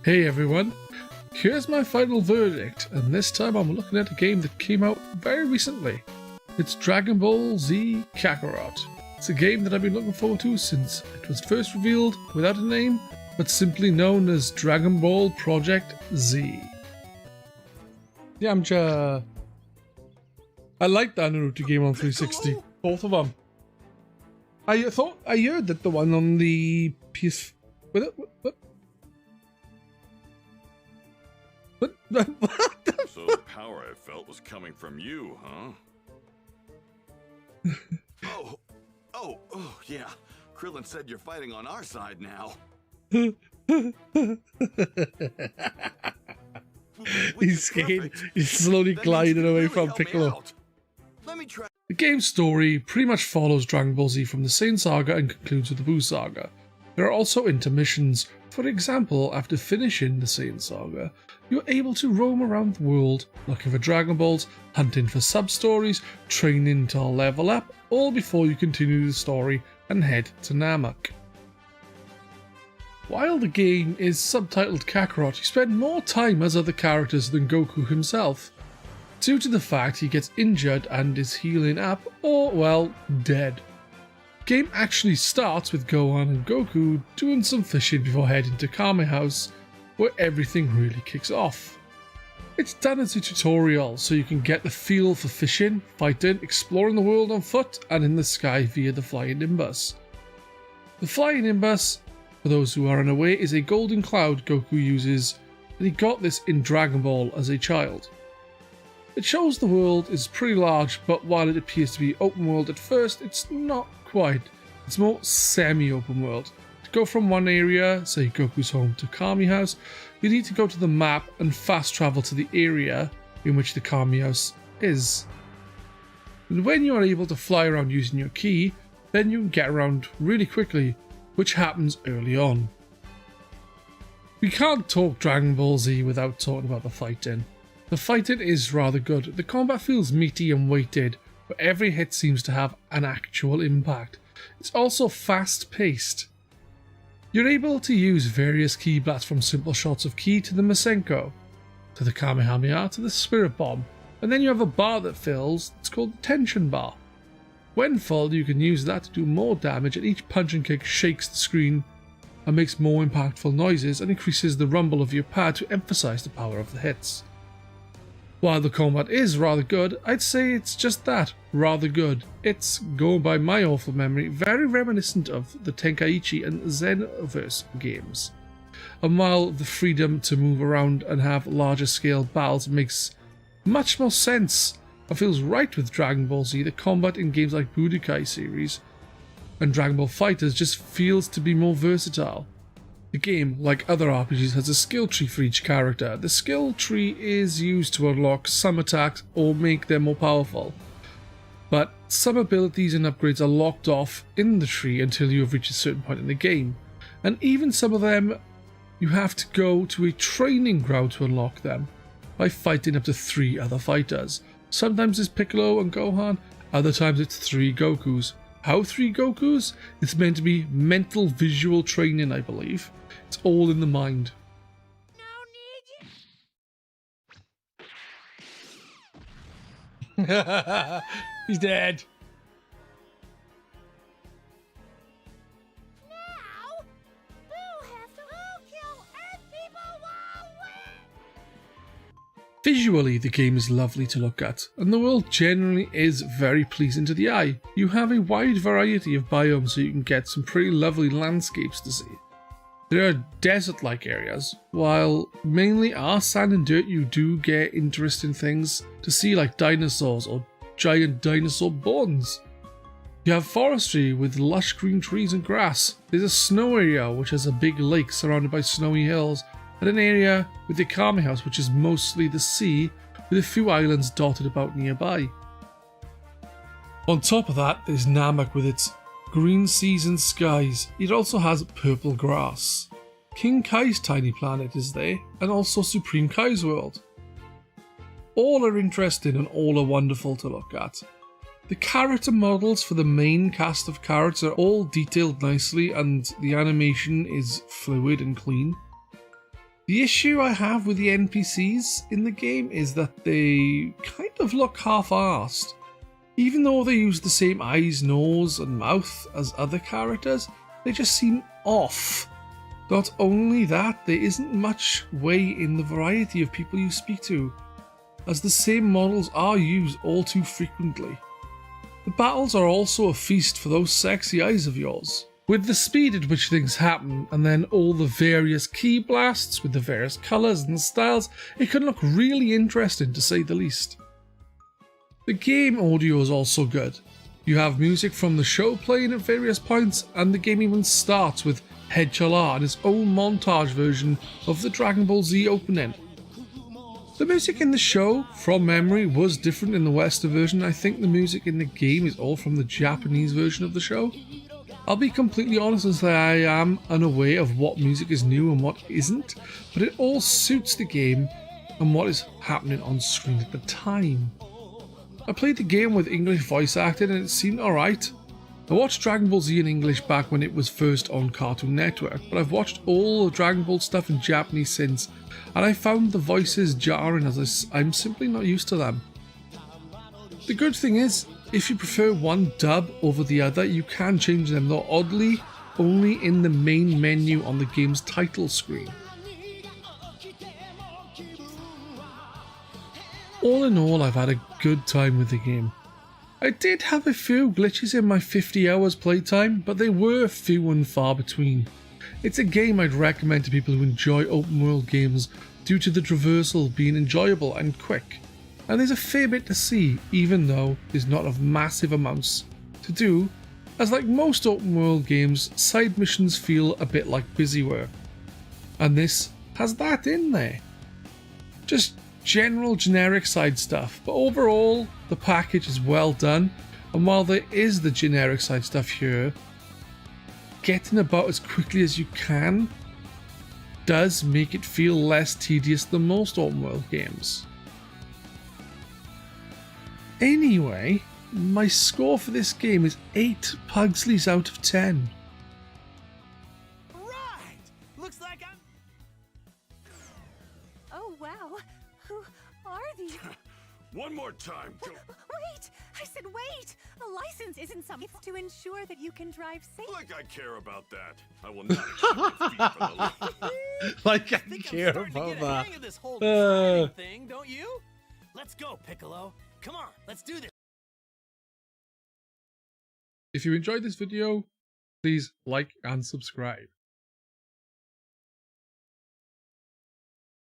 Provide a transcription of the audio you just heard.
Hey everyone, here's my final verdict, and this time I'm looking at a game that came out very recently. It's Dragon Ball Z Kakarot. It's a game that I've been looking forward to since it was first revealed without a name, but simply known as Dragon Ball Project Z. Yamcha! I like that Naruto game on 360, both of them. I heard that the one on the PS... What? So the power I felt was coming from you, huh? Oh, yeah. Krillin said you're fighting on our side now. He's skating. He's slowly gliding away from Piccolo. Let me try. The game's story pretty much follows Dragon Ball Z from the Saiyan Saga and concludes with the Buu Saga. There are also intermissions. For example, after finishing the Saiyan Saga, you're able to roam around the world looking for Dragon Balls, hunting for sub-stories, training to level up, all before you continue the story and head to Namek. While the game is subtitled Kakarot, you spend more time as other characters than Goku himself, due to the fact he gets injured and is healing up, or, well, dead. The game actually starts with Gohan and Goku doing some fishing before heading to Kame House, where everything really kicks off. It's done as a tutorial, so you can get the feel for fishing, fighting, exploring the world on foot, and in the sky via the Flying Nimbus. The Flying Nimbus, for those who are unaware, is a golden cloud Goku uses, and he got this in Dragon Ball as a child. It shows the world is pretty large, but while it appears to be open world at first, it's not quite. It's more semi-open world. To go from one area, say Goku's home, to Kami House, you need to go to the map and fast travel to the area in which the Kami House is. And when you are able to fly around using your ki, then you can get around really quickly, which happens early on. We can't talk Dragon Ball Z without talking about the fighting. The fighting is rather good. The combat feels meaty and weighted, but every hit seems to have an actual impact. It's also fast-paced. You're able to use various ki blasts, from simple shots of ki to the Masenko, to the Kamehameha, to the Spirit Bomb, and then you have a bar that fills. It's called the Tension Bar. When full, you can use that to do more damage, and each punch and kick shakes the screen and makes more impactful noises and increases the rumble of your pad to emphasize the power of the hits. While the combat is rather good, I'd say it's just that, rather good. It's, going by my awful memory, very reminiscent of the Tenkaichi and Xenoverse games. And while the freedom to move around and have larger scale battles makes much more sense and feels right with Dragon Ball Z, the combat in games like Budokai series and Dragon Ball FighterZ just feels to be more versatile. The game, like other RPGs, has a skill tree for each character. The skill tree is used to unlock some attacks or make them more powerful, but some abilities and upgrades are locked off in the tree until you have reached a certain point in the game, and even some of them you have to go to a training ground to unlock them by fighting up to 3 other fighters. Sometimes it's Piccolo and Gohan, other times it's 3 Gokus. How 3 Gokus? It's meant to be mental visual training, I believe. It's all in the mind. He's dead. Now, Boo has to kill Earth people while we... Visually, the game is lovely to look at, and the world generally is very pleasing to the eye. You have a wide variety of biomes, so you can get some pretty lovely landscapes to see. There are desert-like areas, while mainly are sand and dirt, you do get interesting things to see, like dinosaurs or giant dinosaur bones. You have forestry with lush green trees and grass. There's a snow area which has a big lake surrounded by snowy hills, and an area with the Kame House which is mostly the sea with a few islands dotted about nearby. On top of that, there's Namek with its green seas and skies. It also has purple grass. King Kai's tiny planet is there, and also Supreme Kai's world. All are interesting and all are wonderful to look at. The character models for the main cast of characters are all detailed nicely, and the animation is fluid and clean. The issue I have with the NPCs in the game is that they kind of look half-arsed. Even though they use the same eyes, nose and mouth as other characters, they just seem off. Not only that, there isn't much way in the variety of people you speak to, as the same models are used all too frequently. The battles are also a feast for those sexy eyes of yours. With the speed at which things happen, and then all the various key blasts with the various colours and styles, it can look really interesting to say the least. The game audio is also good. You have music from the show playing at various points, and the game even starts with Head Chalar and his own montage version of the Dragon Ball Z opening. The music in the show, from memory, was different in the Western version. I think the music in the game is all from the Japanese version of the show. I'll be completely honest and say I am unaware of what music is new and what isn't, but it all suits the game and what is happening on screen at the time. I played the game with English voice acting and it seemed alright. I watched Dragon Ball Z in English back when it was first on Cartoon Network, but I've watched all the Dragon Ball stuff in Japanese since, and I found the voices jarring as I'm simply not used to them. The good thing is, if you prefer one dub over the other, you can change them, though oddly, only in the main menu on the game's title screen. All in all, I've had a good time with the game. I did have a few glitches in my 50 hours playtime, but they were few and far between. It's a game I'd recommend to people who enjoy open world games due to the traversal being enjoyable and quick. And there's a fair bit to see, even though there's not of massive amounts to do, as like most open world games, side missions feel a bit like busy work. And this has that in there. Just general generic side stuff, but overall the package is well done, and while there is the generic side stuff here, getting about as quickly as you can does make it feel less tedious than most open world games. Anyway, my score for this game is 8 Pugsleys out of 10. Right! Looks like I'm... Oh, wow. Who are these? One more time. Wait! I said wait! A license isn't something to ensure that you can drive safe. Like I care about that. I will not keep my feet from the left. Like I think care I'm starting to about get a that. hang of this whole driving thing, don't you? Let's go, Piccolo. Come on, let's do this. If you enjoyed this video, please like and subscribe.